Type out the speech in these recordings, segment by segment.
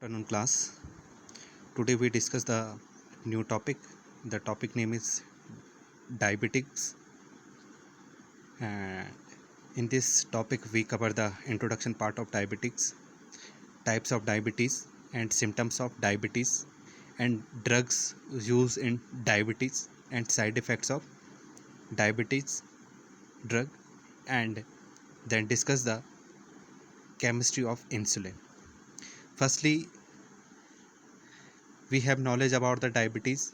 Afternoon class. Today we discuss the new topic. The topic name is diabetics. And in this topic we cover the introduction part of diabetics, types of diabetes and symptoms of diabetes, and drugs used in diabetes and side effects of diabetes drug, and then discuss the chemistry of insulin. Firstly, we have knowledge about the diabetes.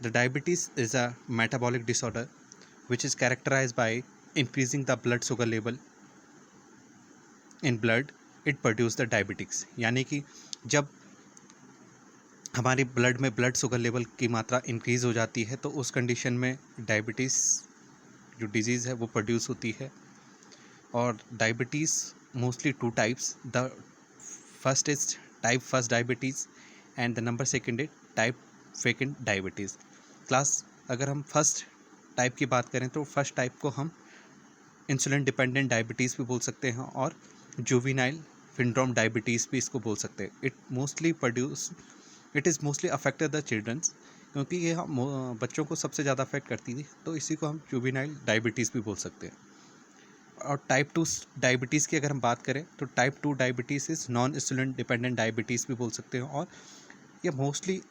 The diabetes is a metabolic disorder which is characterized by increasing the blood sugar level in blood. It produce the diabetics, यानी कि जब हमारे blood में blood sugar level की मात्रा increase हो जाती है तो उस कंडीशन में डायबिटीज़ जो डिजीज़ है वो प्रोड्यूस होती है. और diabetes mostly two types. The first is type first diabetes and the number second is type second diabetes. Class अगर हम फर्स्ट टाइप की बात करें तो फर्स्ट टाइप को हम इंसुलिन डिपेंडेंट डायबिटीज़ भी बोल सकते हैं और जुवेनाइल सिंड्रोम डायबिटीज़ भी इसको बोल सकते हैं. It is mostly affected the childrens, क्योंकि ये हम बच्चों को सबसे ज़्यादा अफेक्ट करती थी, तो इसी को हम जुवेनाइल डायबिटीज़ भी बोल सकते हैं. और टाइप 2 डायबिटीज़ की अगर हम बात करें तो type 2 diabetes is non insulin dependent diabetes भी बोल सकते हैं. और ये मोस्टली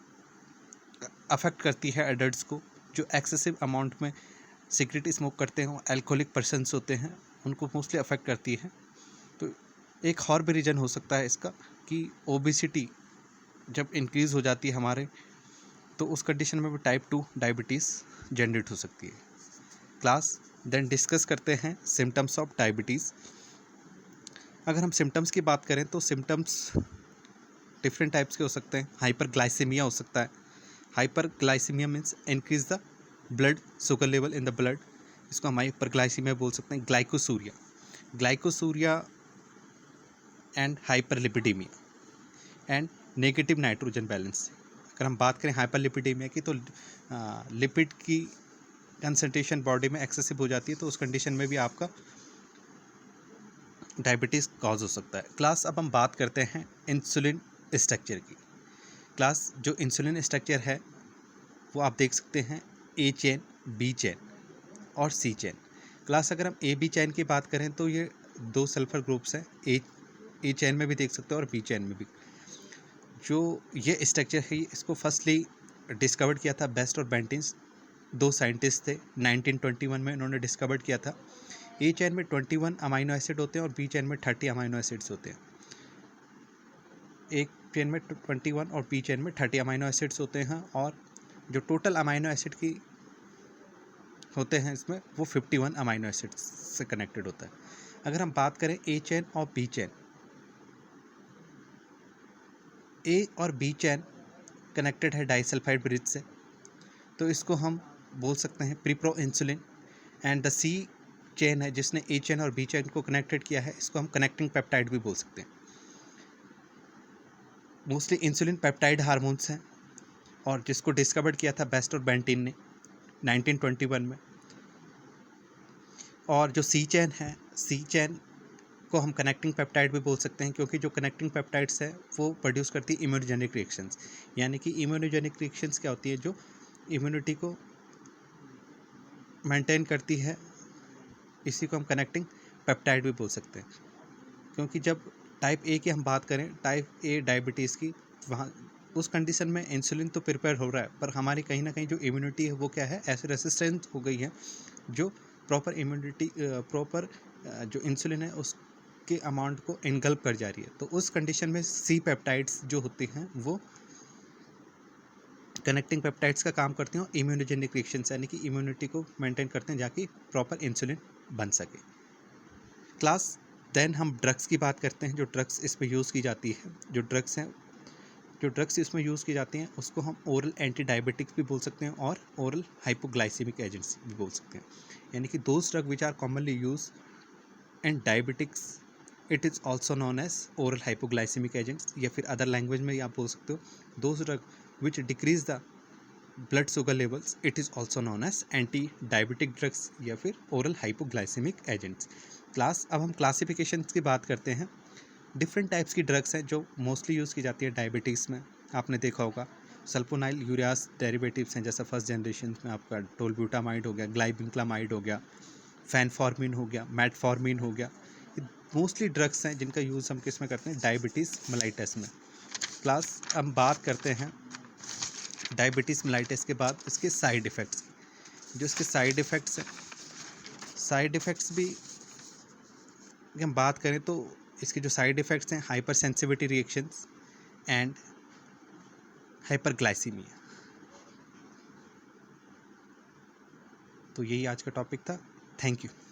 अफेक्ट करती है एडल्ट्स को जो एक्सेसिव अमाउंट में सिगरेट स्मोक करते हैं, अल्कोहलिक पर्सनस होते हैं, उनको मोस्टली अफेक्ट करती है. तो एक और भी रीज़न हो सकता है इसका कि ओबेसिटी जब इंक्रीज़ हो जाती है हमारे, तो उस कंडीशन में भी टाइप 2 डायबिटीज़ जनरेट हो सकती है. क्लास देन डिस्कस करते हैं सिम्टम्स ऑफ डायबिटीज़. अगर हम सिम्टम्स की बात करें तो सिम्टम्स डिफरेंट टाइप्स के हो सकते हैं. हाइपरग्लाइसीमिया हो सकता है. Hyperglycaemia means increase the blood sugar level in the blood, इसको हम हाइपरग्लाइसीमिया बोल सकते हैं. Glycosuria and hyperlipidaemia and negative nitrogen balance. अगर हम बात करें हाइपरलिपिडीमिया की तो लिपिड की कंसंट्रेशन बॉडी में एक्सेसिव हो जाती है, तो उस कंडीशन में भी आपका डायबिटीज़ कॉज हो सकता है. क्लास अब हम बात करते हैं इंसुलिन स्ट्रक्चर की. क्लास जो इंसुलिन स्ट्रक्चर है वो आप देख सकते हैं ए चेन, बी चेन और सी चेन. क्लास अगर हम ए बी चेन की बात करें तो ये दो सल्फर ग्रुप्स हैं. ए चेन में भी देख सकते हो और बी चेन में भी. जो ये स्ट्रक्चर है इसको फर्स्टली डिस्कवर्ड किया था बेस्ट और बेंटिंस, दो साइंटिस्ट थे. 1921 में इन्होंने डिस्कवर्ड किया था. ए चेन में 21 अमाइनो एसिड होते हैं और बी चेन में 30 अमाइनो एसिड्स होते हैं. एक चेन में 21 और बी चेन में 30 अमाइनो एसिड्स होते हैं, और जो टोटल अमाइनो एसिड की होते हैं इसमें वो 51 अमाइनो एसिड्स से कनेक्टेड होता है. अगर हम बात करें ए चेन और बी चेन, ए और बी चेन कनेक्टेड है डाइसल्फाइड ब्रिज से, तो इसको हम बोल सकते हैं preproinsulin. And the C chain है जिसने ए चेन और बी चेन को कनेक्टेड किया है, इसको हम कनेक्टिंग पेप्टाइड भी बोल सकते हैं. मोस्टली इंसुलिन पेप्टाइड हार्मोन्स हैं और जिसको डिस्कवर्ड किया था बेस्ट और बेंटिन ने 1921 में. और जो सी चेन है, सी चेन को हम कनेक्टिंग पेप्टाइड भी बोल सकते हैं, क्योंकि जो कनेक्टिंग पेप्टाइड्स है वो प्रोड्यूस करती है इम्यूनोजेनिक रिएक्शंस. यानी कि इम्यूनोजेनिक रिएक्शंस क्या होती है, जो इम्यूनिटी को मेंटेन करती है, इसी को हम कनेक्टिंग पेप्टाइड भी बोल सकते हैं. क्योंकि जब टाइप ए की हम बात करें, टाइप ए डायबिटीज़ की, वहाँ उस कंडीशन में इंसुलिन तो प्रिपेयर हो रहा है, पर हमारी कहीं ना कहीं जो इम्यूनिटी है वो क्या है, ऐसे रेसिस्टेंट हो गई है, जो प्रॉपर इम्यूनिटी जो इंसुलिन है उसके अमाउंट को इनगल्प कर जा रही है. तो उस कंडीशन में सी पेप्टाइड्स जो होती हैं वो कनेक्टिंग पेप्टाइड्स का काम करती हैं और इम्यूनोजेनिक रिएक्शंस यानी कि इम्यूनिटी को मेंटेन करते हैं जाकि प्रॉपर इंसुलिन बन सके. क्लास देन हम ड्रग्स की बात करते हैं. जो ड्रग्स इस पर यूज़ की जाती है, जो ड्रग्स इसमें यूज़ की जाती हैं उसको हम ओरल एंटी डायबिटिक्स भी बोल सकते हैं और ओरल हाइपोग्लाइसेमिक एजेंट्स भी बोल सकते हैं. यानी कि those drug which are commonly use in diabetics, it is also known as oral hypoglycaemic agents, या फिर अदर लैंग्वेज में आप बोल सकते हो those drug which decrease the blood sugar levels, it is also known as anti diabetic drugs या फिर oral hypoglycaemic agents. Class अब हम क्लासिफिकेशन की बात करते हैं. डिफरेंट टाइप्स की ड्रग्स हैं जो मोस्टली यूज़ की जाती है डायबिटीज़ में। आपने देखा होगा सल्फोनाइल यूरियास डेरिवेटिव्स हैं, जैसा फर्स्ट जनरेशन में आपका टोलब्यूटामाइड हो गया, ग्लाइबिक्लामाइड हो गया, फैनफॉर्मिन हो गया, मेटफॉर्मिन हो गया। ये मोस्टली ड्रग्स हैं जिनका यूज़ हम किस में करते हैं, डायबिटीज़ मेलाइटस में। क्लास हम बात करते हैं डायबिटीज़ मेलाइटस के बाद इसके साइड इफ़ेक्ट्स की। जो इसके साइड इफ़ेक्ट्स हैं, साइड इफ़ेक्ट्स भी हम बात करें तो इसके जो साइड इफ़ेक्ट्स हैं, hyper sensitivity reactions and hyperglycaemia. तो यही आज का टॉपिक था। Thank you.